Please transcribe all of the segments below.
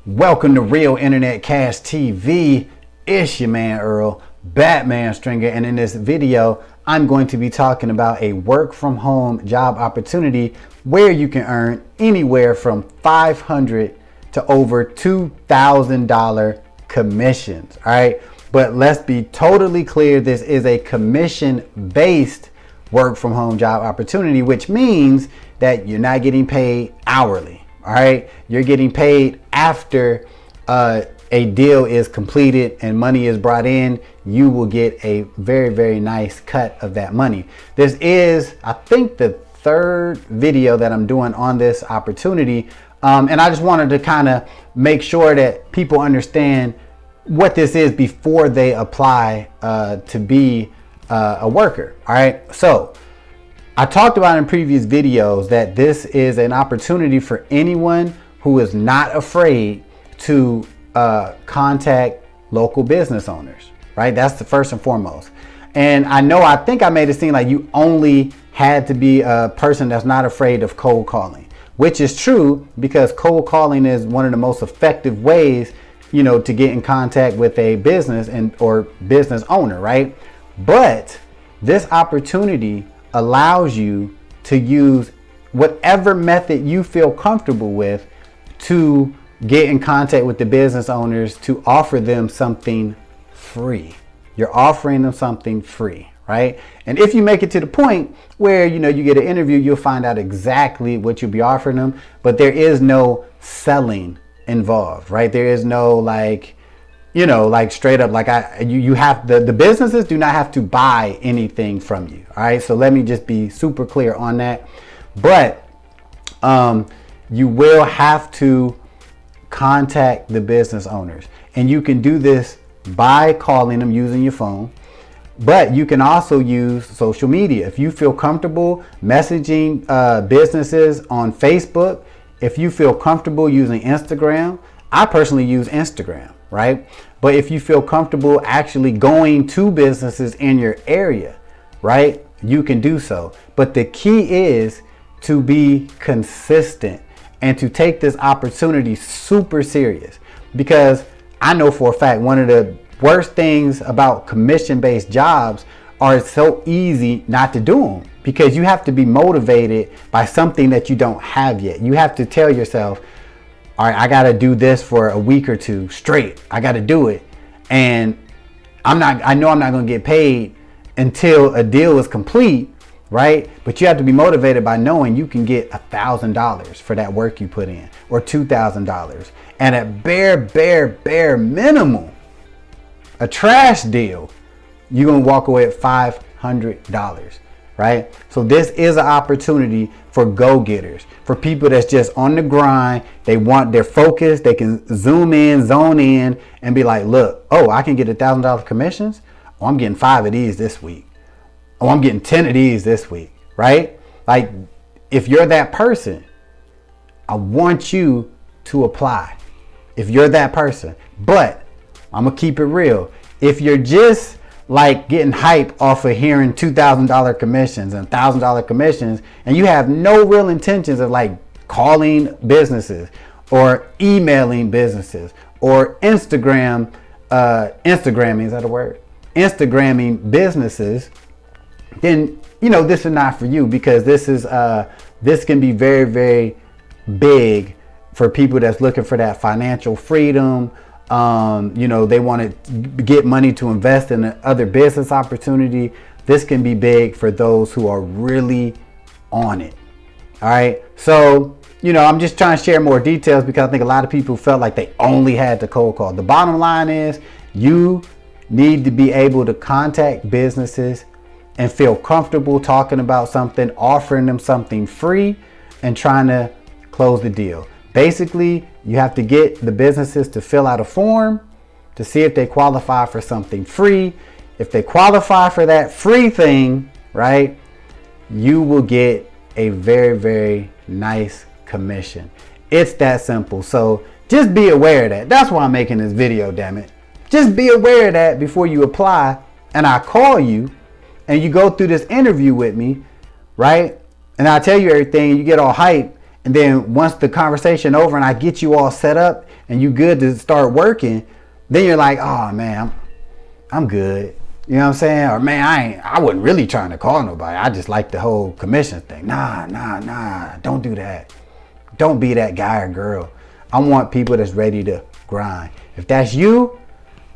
Welcome to Real Internet Cash TV. It's your man Earl, Batman Stringer, and in this video, I'm going to be talking about a work from home job opportunity where you can earn anywhere from $500 to over $2,000 commissions. All right, but let's be totally clear. This is a commission-based work from home job opportunity, which means that you're not getting paid hourly. All right, you're getting paid after a deal is completed and money is brought in. You will get a very, very nice cut of that money. This is, I think, the third video that I'm doing on this opportunity. And I just wanted to kind of make sure that people understand what this is before they apply to be a worker. All right, so I talked about in previous videos that this is an opportunity for anyone who is not afraid to contact local business owners, right? That's the first and foremost. And I think I made it seem like you only had to be a person that's not afraid of cold calling, which is true because cold calling is one of the most effective ways, to get in contact with a business or business owner, right? But this opportunity allows you to use whatever method you feel comfortable with to get in contact with the business owners to offer them something free. You're offering them something free, right? And if you make it to the point where you get an interview, you'll find out exactly what you'll be offering them, but there is no selling involved, right? There is no straight up, you have the businesses do not have to buy anything from you. All right. So let me just be super clear on that. But you will have to contact the business owners, and you can do this by calling them using your phone. But you can also use social media. If you feel comfortable messaging businesses on Facebook, if you feel comfortable using Instagram, I personally use Instagram. Right? But if you feel comfortable actually going to businesses in your area, right, you can do so. But the key is to be consistent and to take this opportunity super serious, because I know for a fact one of the worst things about commission-based jobs are it's so easy not to do them, because you have to be motivated by something that you don't have yet. You have to tell yourself, all right, I got to do this for a week or two straight. I got to do it. And I know I'm not going to get paid until a deal is complete, right? But you have to be motivated by knowing you can get $1,000 for that work you put in, or $2,000. And at bare minimum, a trash deal, you're going to walk away at $500. Right? So this is an opportunity for go-getters, for people that's just on the grind. They're focused. They can zoom in, zone in, and be like, look, oh, I can get $1,000 commissions. Oh, I'm getting 5 of these this week. Oh, I'm getting 10 of these this week. Right? Like, if you're that person, I want you to apply. If you're that person. But I'm going to keep it real. If you're just getting hype off of hearing $2,000 commissions and $1,000 commissions, and you have no real intentions of calling businesses or emailing businesses or Instagramming, is that a word? Instagramming businesses, then this is not for you, because this can be very, very big for people that's looking for that financial freedom. They want to get money to invest in other business opportunity. This can be big for those who are really on it. All right. So, I'm just trying to share more details because I think a lot of people felt like they only had to cold call. The bottom line is you need to be able to contact businesses and feel comfortable talking about something, offering them something free, and trying to close the deal. Basically, you have to get the businesses to fill out a form to see if they qualify for something free. If they qualify for that free thing, right, you will get a very, very nice commission. It's that simple. So just be aware of that. That's why I'm making this video, damn it. Just be aware of that before you apply, and I call you and you go through this interview with me, right? And I tell you everything and you get all hyped. And then once the conversation over and I get you all set up, and you good to start working, then you're like, oh man, I'm good. You know what I'm saying? Or man, I wasn't really trying to call nobody. I just like the whole commission thing. Nah. Don't do that. Don't be that guy or girl. I want people that's ready to grind. If that's you,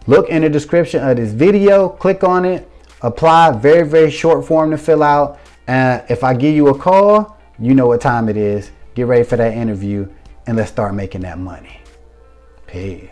look in the description of this video, click on it, apply. Very, very short form to fill out. And if I give you a call, you know what time it is. Get ready for that interview and let's start making that money. Peace.